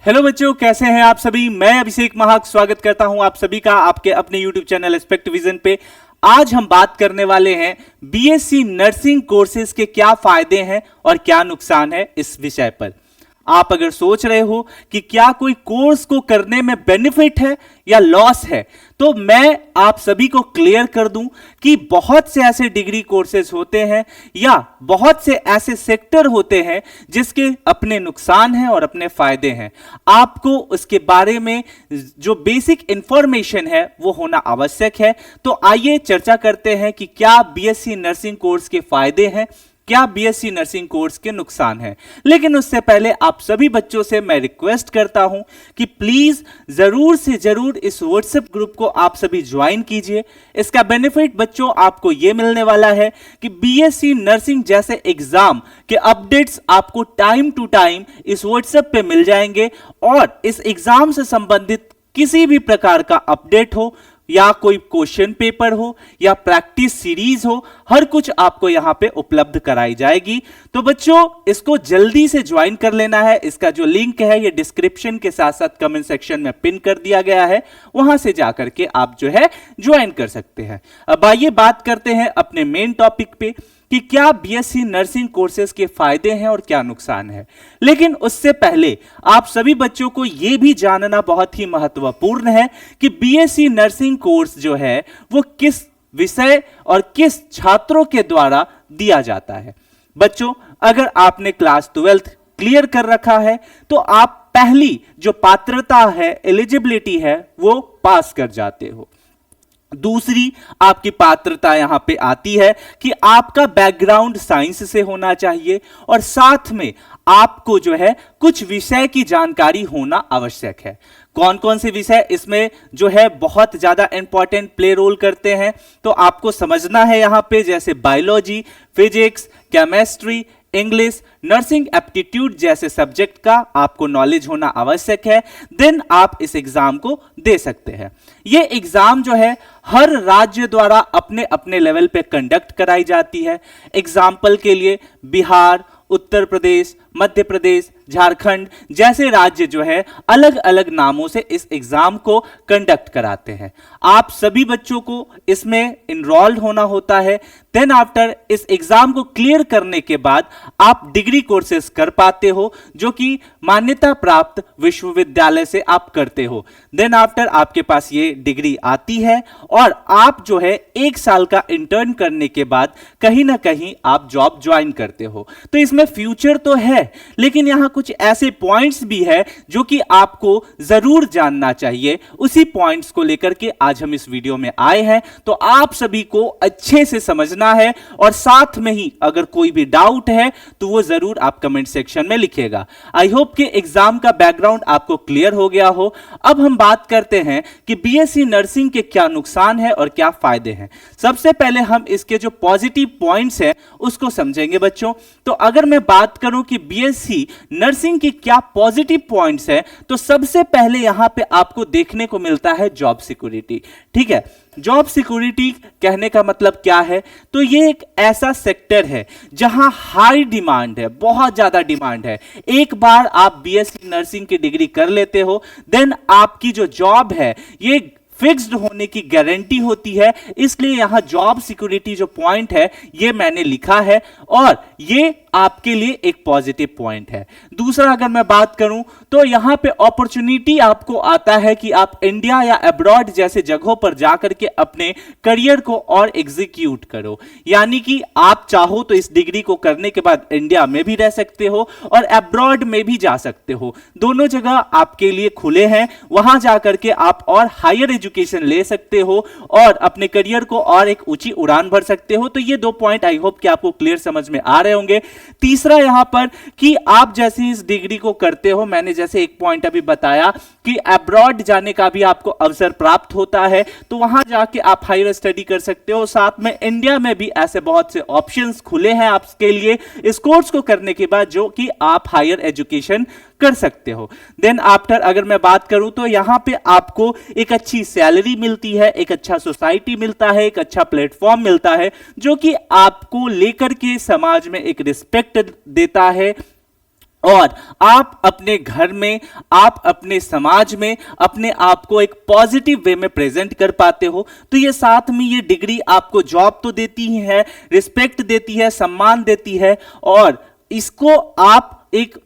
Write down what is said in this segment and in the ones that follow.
Hello बच्चों, कैसे हैं आप सभी। मैं अभिषेक महाक स्वागत करता हूं आप सभी का आपके अपने यूट्यूब चैनल एस्पेक्ट विजन पे। आज हम बात करने वाले हैं बीएससी नर्सिंग कोर्सेज के क्या फायदे हैं और क्या नुकसान है इस विषय पर। आप अगर सोच रहे हो कि क्या कोई कोर्स को करने में बेनिफिट है या लॉस है, तो मैं आप सभी को क्लियर कर दूं कि बहुत से ऐसे डिग्री कोर्सेज होते हैं या बहुत से ऐसे सेक्टर होते हैं जिसके अपने नुकसान हैं और अपने फायदे हैं। आपको उसके बारे में जो बेसिक इंफॉर्मेशन है वो होना आवश्यक है। तो आइए चर्चा करते हैं कि क्या बीएससी नर्सिंग कोर्स के फायदे हैं, क्या बीएससी नर्सिंग कोर्स के नुकसान हैं। लेकिन उससे पहले आप सभी बच्चों से मैं रिक्वेस्ट करता हूं कि प्लीज जरूर से जरूर इस व्हाट्सएप ग्रुप को आप सभी ज्वाइन कीजिए। इसका बेनिफिट बच्चों आपको यह मिलने वाला है कि बीएससी नर्सिंग जैसे एग्जाम के अपडेट्स आपको टाइम टू टाइम इस व्हाट्सएप पे मिल जाएंगे और इस एग्जाम से संबंधित किसी भी प्रकार का अपडेट हो या कोई क्वेश्चन पेपर हो या प्रैक्टिस सीरीज हो, हर कुछ आपको यहां पे उपलब्ध कराई जाएगी। तो बच्चों इसको जल्दी से ज्वाइन कर लेना है। इसका जो लिंक है ये डिस्क्रिप्शन के साथ साथ कमेंट सेक्शन में पिन कर दिया गया है, वहां से जाकर के आप जो है ज्वाइन कर सकते हैं। अब आइए बात करते हैं अपने मेन टॉपिक पे कि क्या बीएससी नर्सिंग कोर्सेज के फायदे हैं और क्या नुकसान है। लेकिन उससे पहले आप सभी बच्चों को यह भी जानना बहुत ही महत्वपूर्ण है कि बीएससी नर्सिंग कोर्स जो है वो किस विषय और किस छात्रों के द्वारा दिया जाता है। बच्चों अगर आपने क्लास 12th क्लियर कर रखा है तो आप पहली जो पात्रता है, एलिजिबिलिटी है, वो पास कर जाते हो। दूसरी आपकी पात्रता यहां पे आती है कि आपका बैकग्राउंड साइंस से होना चाहिए और साथ में आपको जो है कुछ विषय की जानकारी होना आवश्यक है। कौन कौन से विषय इसमें जो है बहुत ज्यादा इंपॉर्टेंट प्ले रोल करते हैं, तो आपको समझना है यहां पे, जैसे biology, physics, chemistry, English, nursing aptitude जैसे सब्जेक्ट का आपको नॉलेज होना आवश्यक है। देन आप इस एग्जाम को दे सकते हैं। ये एग्जाम जो है हर राज्य द्वारा अपने अपने लेवल पे कंडक्ट कराई जाती है। एग्जाम्पल के लिए बिहार, उत्तर प्रदेश, मध्य प्रदेश, झारखंड जैसे राज्य जो है अलग अलग नामों से इस एग्जाम को कंडक्ट कराते हैं। आप सभी बच्चों को इसमें इनरोल्ड होना होता है। देन आफ्टर इस एग्जाम को क्लियर करने के बाद आप डिग्री कोर्सेज कर पाते हो जो कि मान्यता प्राप्त विश्वविद्यालय से आप करते हो। देन आफ्टर आपके पास ये डिग्री आती है और आप जो है 1 साल का इंटर्न करने के बाद कहीं ना कहीं आप जॉब ज्वाइन करते हो। तो इसमें फ्यूचर तो है, लेकिन यहां कुछ ऐसे पॉइंट्स भी है जो कि आपको जरूर जानना चाहिए। उसी पॉइंट्स को लेकर के आज हम इस वीडियो में आए हैं। तो आप सभी को अच्छे से समझना है और साथ में ही अगर कोई भी डाउट है तो वो जरूर आप कमेंट सेक्शन में लिखिएगा। आई होप कि एग्जाम का बैकग्राउंड आपको क्लियर हो गया हो। अब हम बात करते हैं कि बीएससी नर्सिंग के क्या नुकसान है और क्या फायदे हैं। सबसे पहले हम इसके जो पॉजिटिव पॉइंट्स हैं उसको समझेंगे बच्चों। तो अगर मैं बात करूं कि बीएससी नर्सिंग की क्या पॉजिटिव पॉइंट्स है, तो सबसे पहले यहां पे आपको देखने को मिलता है जॉब सिक्योरिटी। ठीक है, जॉब सिक्योरिटी कहने का मतलब क्या है, तो ये एक ऐसा सेक्टर है जहां हाई डिमांड है, बहुत ज्यादा डिमांड है। एक बार आप बीएससी नर्सिंग की डिग्री कर लेते हो, देन आपकी जो जॉब है ये फिक्स्ड होने की गारंटी होती है। इसलिए यहां जॉब सिक्योरिटी जो पॉइंट है ये मैंने लिखा है और ये आपके लिए एक पॉजिटिव पॉइंट है। दूसरा अगर मैं बात करूं तो यहां पे अपॉर्चुनिटी आपको आता है कि आप इंडिया या अब्रॉड जैसे जगहों पर जाकर के अपने करियर को और एग्जीक्यूट करो। यानी कि आप चाहो तो इस डिग्री को करने के बाद इंडिया में भी रह सकते हो और अब्रॉड में भी जा सकते हो। दोनों जगह आपके लिए खुले हैं। वहां जाकर के आप और हायर एजुकेशन ले सकते हो और अपने करियर को और एक ऊंची उड़ान भर सकते हो। तो ये 2 पॉइंट आई होप कि आपको क्लियर समझ में आ रहे होंगे। तीसरा यहां पर कि आप जैसे इस डिग्री को करते हो, मैंने जैसे एक पॉइंट अभी बताया कि अब्रॉड जाने का भी आपको अवसर प्राप्त होता है, तो वहां जाके आप हायर स्टडी कर सकते हो। साथ में इंडिया में भी ऐसे बहुत से ऑप्शंस खुले हैं आपके लिए इस कोर्स को करने के बाद, जो कि आप हायर एजुकेशन कर सकते हो। देन आफ्टर अगर मैं बात करूं तो यहां पे आपको एक अच्छी सैलरी मिलती है, एक अच्छा सोसाइटी मिलता है, एक अच्छा प्लेटफॉर्म मिलता है जो कि आपको लेकर के समाज में एक रिस्पेक्ट देता है और आप अपने घर में, आप अपने समाज में अपने आप को एक पॉजिटिव वे में प्रेजेंट कर पाते हो। तो ये साथ में ये डिग्री आपको जॉब तो देती ही है, रिस्पेक्ट देती है, सम्मान देती है, और इसको आप एक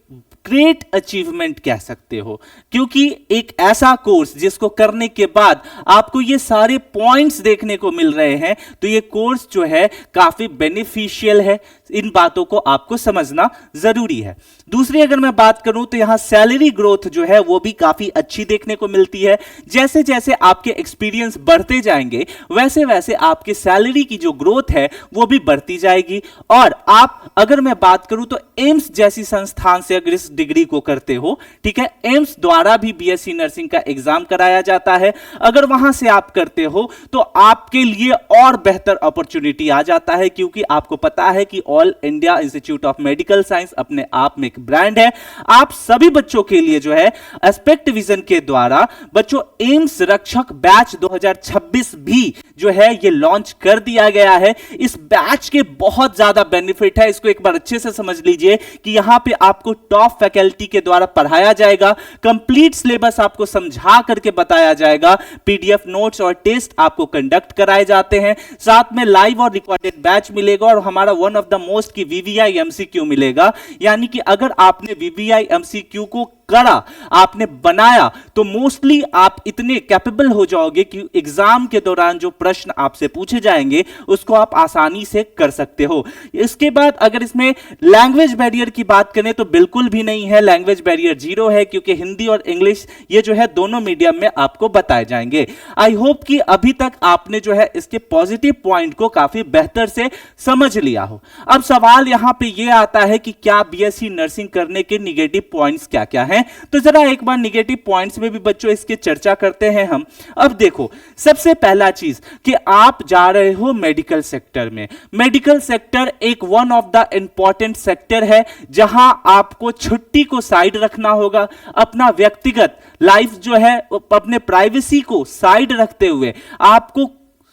ग्रेट अचीवमेंट कह सकते हो, क्योंकि एक ऐसा कोर्स जिसको करने के बाद आपको ये सारे पॉइंट्स देखने को मिल रहे हैं, तो ये कोर्स जो है काफी बेनिफिशियल है। इन बातों को आपको समझना जरूरी है। दूसरी अगर मैं बात करूं तो यहां सैलरी ग्रोथ जो है वो भी काफी अच्छी देखने को मिलती है। जैसे जैसे आपके एक्सपीरियंस बढ़ते जाएंगे वैसे वैसे आपके सैलरी की जो ग्रोथ है वो भी बढ़ती जाएगी। और आप अगर मैं बात करूं तो एम्स जैसी संस्थान से अगर इस डिग्री को करते हो, ठीक है, एम्स द्वारा भी बीएससी नर्सिंग का एग्जाम कराया जाता है। अगर वहां से आप करते हो तो आपके लिए और बेहतर अपॉर्चुनिटी आ जाता है, क्योंकि आपको पता है कि all India institute of medical science अपने आप में एक ब्रांड है। आप सभी बच्चों के लिए जो है एस्पेक्ट विजन के द्वारा बच्चों एम्स रक्षक बैच 2026 भी जो है ये लॉन्च कर दिया गया है। इस बैच के बहुत ज्यादा बेनिफिट है, इसको एक बार अच्छे से समझ लीजिए कि यहां पे आपको टॉप फैकल्टी के द्वारा पढ़ाया जाएगा, कंप्लीट सिलेबस आपको समझा करके बताया जाएगा, पीडीएफ नोट्स और टेस्ट आपको कंडक्ट कराए जाते हैं, साथ में लाइव और रिकॉर्डेड बैच मिलेगा, और हमारा वन ऑफ द मोस्ट की वीवीआई एमसीक्यू मिलेगा। यानी कि अगर आपने वीवीआई एमसीक्यू को करा, आपने बनाया, तो मोस्टली आप इतने कैपेबल हो जाओगे कि एग्जाम के दौरान जो प्रश्न आपसे पूछे जाएंगे उसको आप आसानी से कर सकते हो। इसके बाद अगर इसमें लैंग्वेज बैरियर की बात करें तो बिल्कुल भी नहीं है, लैंग्वेज बैरियर 0 है, क्योंकि हिंदी और इंग्लिश ये जो है दोनों मीडियम में आपको बताए जाएंगे। आई होप कि अभी तक आपने जो है इसके पॉजिटिव पॉइंट को काफी बेहतर से समझ लिया हो। अब सवाल यहां पे ये आता है कि क्या बीएससी नर्सिंग करने के निगेटिव पॉइंट्स क्या क्या हैं? तो जरा एक बार निगेटिव पॉइंट्स में भी बच्चों इसके चर्चा करते हैं हम। अब देखो, सबसे पहला चीज कि आप जा रहे हो मेडिकल सेक्टर में। मेडिकल सेक्टर एक one of the important sector है जहां आपको छुट्टी को साइड रखना होगा, अपना व्यक्तिगत लाइफ जो है, अपने प्राइवेसी को साइड रखते हुए आपको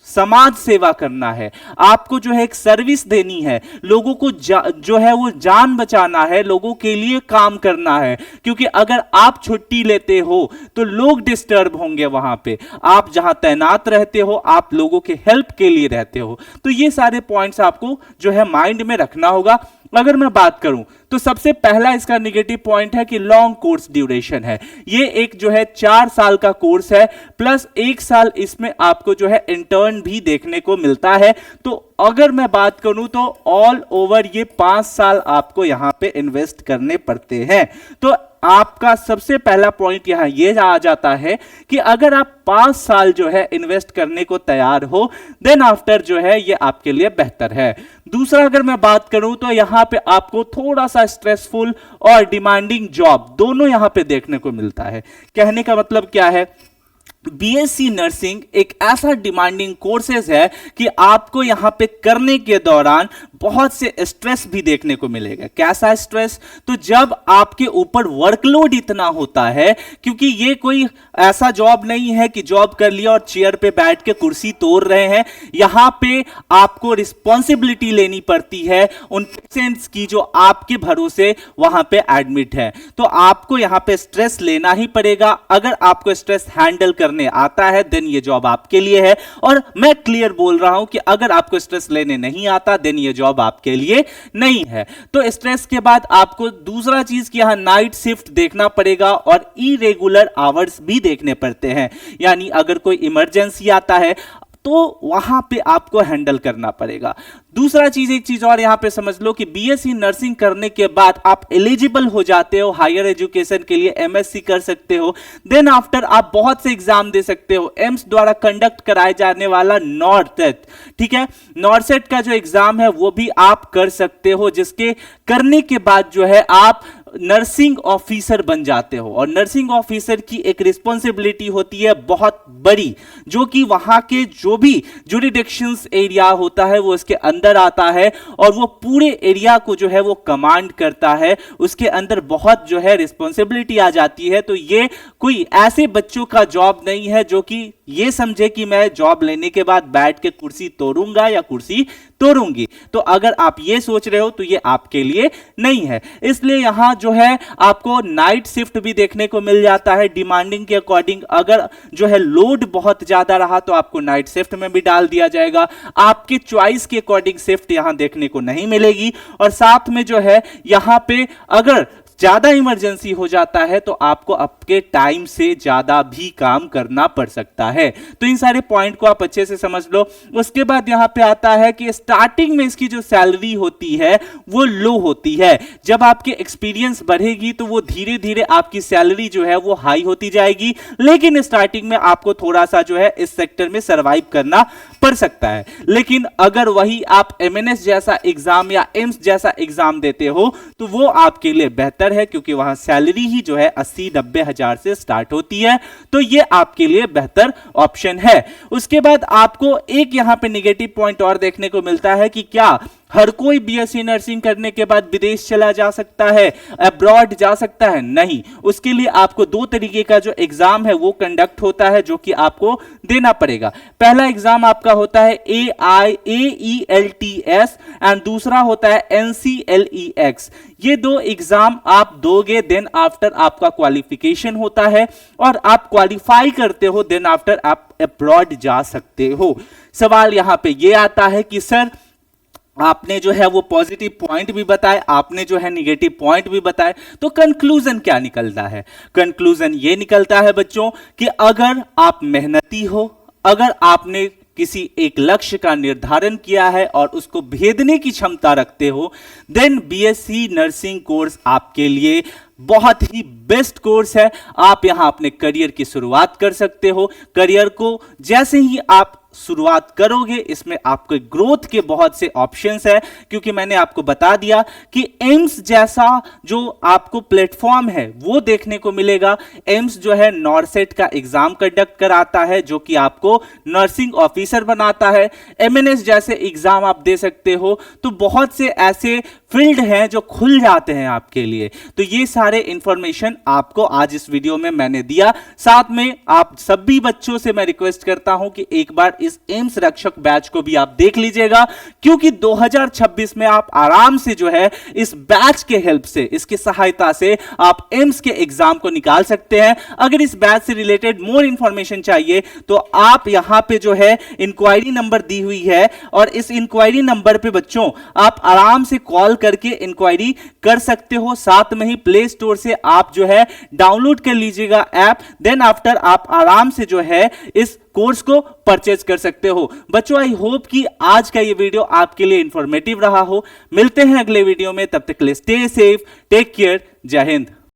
समाज सेवा करना है, आपको जो है एक सर्विस देनी है, लोगों को जो है वो जान बचाना है, लोगों के लिए काम करना है। क्योंकि अगर आप छुट्टी लेते हो तो लोग डिस्टर्ब होंगे, वहां पे आप जहां तैनात रहते हो आप लोगों के हेल्प के लिए रहते हो। तो ये सारे पॉइंट्स आपको जो है माइंड में रखना होगा। अगर मैं बात करूं तो सबसे पहला इसका निगेटिव पॉइंट है कि लॉन्ग कोर्स ड्यूरेशन है। ये एक जो है 4 साल का कोर्स है, प्लस 1 साल इसमें आपको जो है इंटर्न भी देखने को मिलता है। तो अगर मैं बात करूं तो ऑल ओवर ये 5 साल आपको यहां पे इन्वेस्ट करने पड़ते हैं। तो आपका सबसे पहला पॉइंट यहां ये आ जाता है कि अगर आप 5 साल जो है इन्वेस्ट करने को तैयार हो, देन आफ्टर जो है ये आपके लिए बेहतर है। दूसरा अगर मैं बात करूं तो यहां पे आपको थोड़ा सा स्ट्रेसफुल और डिमांडिंग जॉब दोनों यहां पे देखने को मिलता है। कहने का मतलब क्या है, बीएससी नर्सिंग एक ऐसा डिमांडिंग कोर्सेज है कि आपको यहां पे करने के दौरान बहुत से स्ट्रेस भी देखने को मिलेगा। कैसा स्ट्रेस? तो जब आपके ऊपर वर्कलोड इतना होता है, क्योंकि ये कोई ऐसा जॉब नहीं है कि जॉब कर लिया और चेयर पे बैठ के कुर्सी तोड़ रहे हैं। यहां पे आपको रिस्पॉन्सिबिलिटी लेनी पड़ती है उन पेशेंट्स की जो आपके भरोसे वहां पे एडमिट है। तो आपको यहां पे स्ट्रेस लेना ही पड़ेगा। अगर आपको स्ट्रेस हैंडल करने आता है देन ये जॉब आपके लिए है। और मैं क्लियर बोल रहा हूं कि अगर आपको स्ट्रेस लेने नहीं आता देन ये जॉब आपके लिए नहीं है। तो स्ट्रेस के बाद आपको दूसरा चीज कि यहां नाइट शिफ्ट देखना पड़ेगा और इरेगुलर आवर्स भी देखने पड़ते हैं। यानी अगर कोई इमरजेंसी आता है तो वहां पे आपको हैंडल करना पड़ेगा। दूसरा चीज, एक चीज और यहां पे समझ लो कि बीएससी नर्सिंग करने के बाद आप एलिजिबल हो जाते हो हायर एजुकेशन के लिए, एमएससी कर सकते हो। देन आफ्टर आप बहुत से एग्जाम दे सकते हो। एम्स द्वारा कंडक्ट कराए जाने वाला नॉर्सेट, ठीक है, नॉर्सेट का जो एग्जाम है वो भी आप कर सकते हो, जिसके करने के बाद जो है आप नर्सिंग ऑफिसर बन जाते हो। और नर्सिंग ऑफिसर की एक रिस्पॉन्सिबिलिटी होती है बहुत बड़ी, जो कि वहां के जो भी जुरिडिक्शंस एरिया होता है वो इसके अंदर आता है और वो पूरे एरिया को जो है वो कमांड करता है। उसके अंदर बहुत जो है रिस्पॉन्सिबिलिटी आ जाती है। तो ये कोई ऐसे बच्चों का जॉब नहीं है जो कि ये समझे कि मैं जॉब लेने के बाद बैठ के कुर्सी तोड़ूंगा या कुर्सी तोड़ूंगी। तो अगर आप ये सोच रहे हो तो ये आपके लिए नहीं है। इसलिए यहां जो है आपको नाइट शिफ्ट भी देखने को मिल जाता है डिमांडिंग के अकॉर्डिंग। अगर जो है लोड बहुत ज्यादा रहा तो आपको नाइट शिफ्ट में भी डाल दिया जाएगा, आपके चॉइस के अकॉर्डिंग शिफ्ट यहां देखने को नहीं मिलेगी। और साथ में जो है यहां पे अगर ज्यादा इमरजेंसी हो जाता है तो आपको आपके टाइम से ज्यादा भी काम करना पड़ सकता है। तो इन सारे पॉइंट को आप अच्छे से समझ लो। उसके बाद यहां पे आता है कि स्टार्टिंग में इसकी जो सैलरी होती है वो लो होती है। जब आपके एक्सपीरियंस बढ़ेगी तो वो धीरे धीरे आपकी सैलरी जो है वो हाई होती जाएगी, लेकिन स्टार्टिंग में आपको थोड़ा सा जो है इस सेक्टर में सर्वाइव करना पड़ सकता है। लेकिन अगर वही आप एमएनएस जैसा एग्जाम या एम्स जैसा एग्जाम देते हो तो वो आपके लिए बेहतर है, क्योंकि वहां सैलरी ही जो है 80-90 हजार से स्टार्ट होती है। तो ये आपके लिए बेहतर ऑप्शन है। उसके बाद आपको एक यहां पे नेगेटिव पॉइंट और देखने को मिलता है कि क्या हर कोई बीएससी नर्सिंग करने के बाद विदेश चला जा सकता है, अब्रॉड जा सकता है? नहीं, उसके लिए आपको दो तरीके का जो एग्जाम है वो कंडक्ट होता है जो कि आपको देना पड़ेगा। पहला एग्जाम आपका होता है AIAELTS एंड दूसरा होता है NCLEX। ये दो एग्जाम आप दोगे, देन आफ्टर आपका क्वालिफिकेशन होता है और आप क्वालिफाई करते हो, देन आफ्टर आप अब्रॉड जा सकते हो। सवाल यहां पे ये आता है कि सर आपने जो है वो पॉजिटिव पॉइंट भी बताए, आपने जो है निगेटिव पॉइंट भी बताए, तो कंक्लूजन क्या निकलता है? कंक्लूजन ये निकलता है बच्चों कि अगर आप मेहनती हो, अगर आपने किसी एक लक्ष्य का निर्धारण किया है और उसको भेदने की क्षमता रखते हो, देन बीएससी नर्सिंग कोर्स आपके लिए बहुत ही बेस्ट कोर्स है। आप यहां अपने करियर की शुरुआत कर सकते हो। करियर को जैसे ही आप शुरुआत करोगे इसमें आपके ग्रोथ के बहुत से ऑप्शंस है, क्योंकि मैंने आपको बता दिया कि एम्स जैसा जो आपको प्लेटफॉर्म है वो देखने को मिलेगा। एम्स जो है नॉरसेट का एग्जाम कंडक्ट कराता है जो कि आपको नर्सिंग ऑफिसर बनाता है। एमएनएस जैसे एग्जाम आप दे सकते हो। तो बहुत से ऐसे फील्ड हैं जो खुल जाते हैं आपके लिए। तो ये सारे इंफॉर्मेशन आपको आज इस वीडियो में मैंने दिया। साथ में आप सभी बच्चों से मैं रिक्वेस्ट करता हूं कि एक बार इस एम्स रक्षक बैच को भी आप देख लीजिएगा, क्योंकि 2026 में आप आराम से जो है इस बैच के हेल्प से, इसकी सहायता से आप एम्स के एग्जाम को निकाल सकते हैं। अगर इस बैच से रिलेटेड मोर इंफॉर्मेशन चाहिए तो आप यहां पे जो है इंक्वायरी नंबर दी हुई है और इस इंक्वायरी नंबर पे बच्चों आप आराम से कॉल करके इंक्वायरी कर सकते हो। साथ में ही प्ले स्टोर से आप जो है डाउनलोड कर लीजिएगा ऐप, देन आफ्टर आप आराम से जो है इस कोर्स को परचेज कर सकते हो। बच्चों आई होप कि आज का ये वीडियो आपके लिए इंफॉर्मेटिव रहा हो। मिलते हैं अगले वीडियो में, तब तक के लिए स्टे सेफ, टेक केयर, जय हिंद।